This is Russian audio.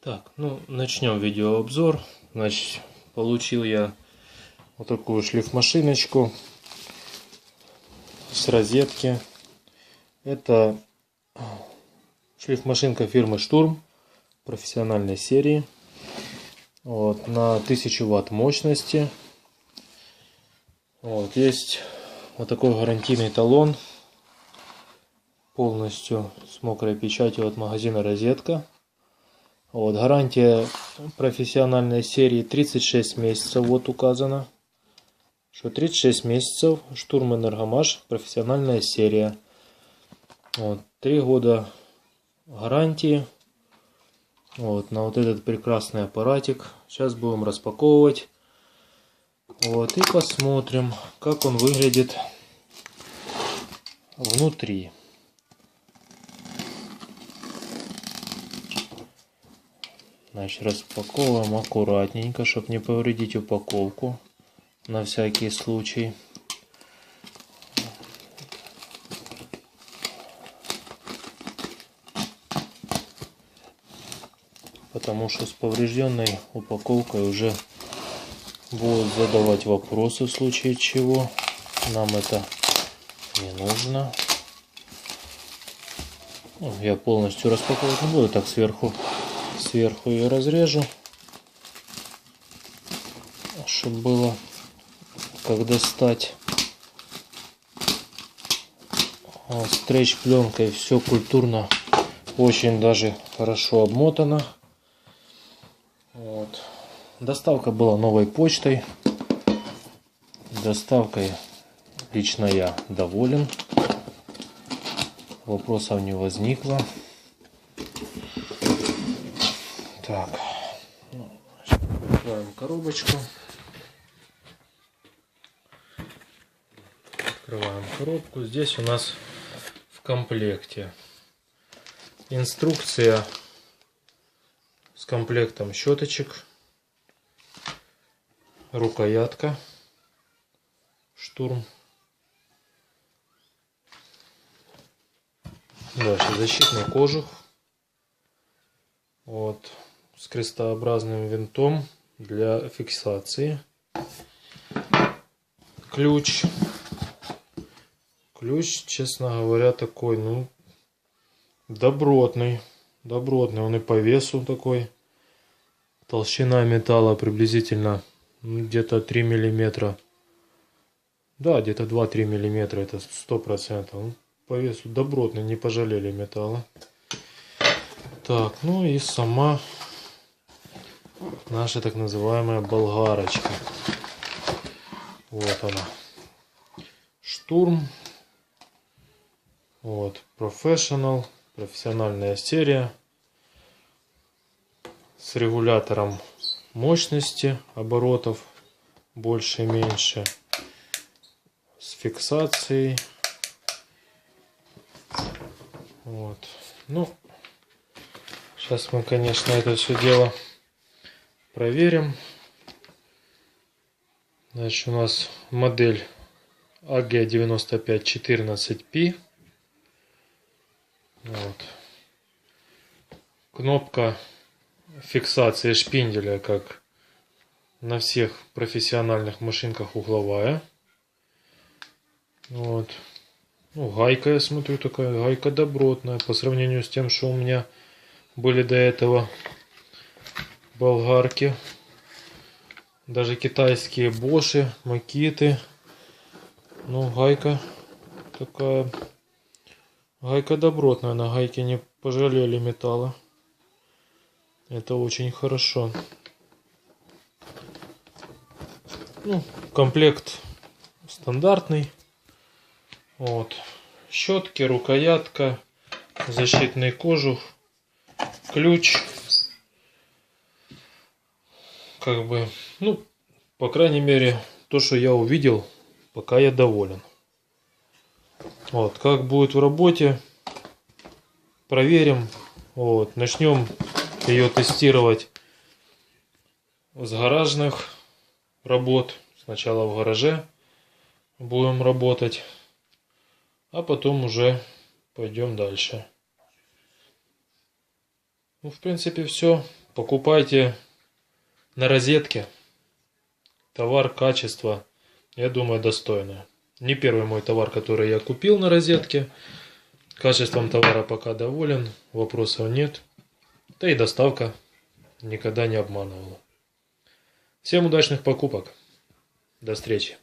Так, ну начнем видеообзор. Значит, получил я вот такую шлифмашиночку с розетки. Это шлифмашинка фирмы Штурм профессиональной серии. Вот, на 1000 Вт мощности. Вот, есть вот такой гарантийный талон. Полностью с мокрой печатью от магазина Розетка. Вот, гарантия профессиональной серии 36 месяцев, вот указано, что 36 месяцев, Штурм Энергомаш, профессиональная серия. Вот, 3 года гарантии. Вот, на вот этот прекрасный аппаратик. Сейчас будем распаковывать. Вот, и посмотрим, как он выглядит внутри. Значит, распаковываем аккуратненько, чтобы не повредить упаковку, на всякий случай. Потому что с поврежденной упаковкой уже будут задавать вопросы, в случае чего. Нам это не нужно. Я полностью распаковывать не буду, так сверху ее разрежу, чтобы было как достать. Стрейч пленкой все культурно, очень даже хорошо обмотано. Вот. Доставка была новой почтой. Доставкой лично я доволен. Вопросов не возникло. Так, открываем коробочку. Открываем коробку. Здесь у нас в комплекте инструкция с комплектом щеточек, рукоятка Штурм. Дальше защитный кожух. Вот. С крестообразным винтом для фиксации. Ключ, честно говоря, такой, ну, добротный. Он и по весу такой. Толщина металла приблизительно где-то 3 миллиметра. Да, где-то 2-3 миллиметра, это 100%. По весу добротный, не пожалели металла. Так, ну и сама наша так называемая болгарочка. Вот она. Штурм. Вот. Professional. Профессиональная серия. С регулятором мощности оборотов. Больше и меньше. С фиксацией. Вот. Ну, сейчас мы, конечно, это все дело проверим. Значит, у нас модель AG9514P. Вот. Кнопка фиксации шпинделя, как на всех профессиональных машинках, угловая. Вот. Ну, гайка, я смотрю, такая гайка добротная по сравнению с тем, что у меня были до этого болгарки. Даже китайские Боши, Макиты. Ну, гайка такая. Гайка добротная, на гайке не пожалели металла. Это очень хорошо. Ну, комплект стандартный. Вот. Щетки, рукоятка, защитный кожух, ключ. Как бы, ну, по крайней мере, то, что я увидел, пока я доволен. Вот, как будет в работе, проверим. Вот, начнем ее тестировать с гаражных работ. Сначала в гараже будем работать, а потом уже пойдем дальше. Ну, в принципе, все. покупайте на розетке. Товар, качество, я думаю, достойное. Не первый мой товар, который я купил на розетке. Качеством товара пока доволен, вопросов нет. Да и доставка никогда не обманывала. Всем удачных покупок. До встречи.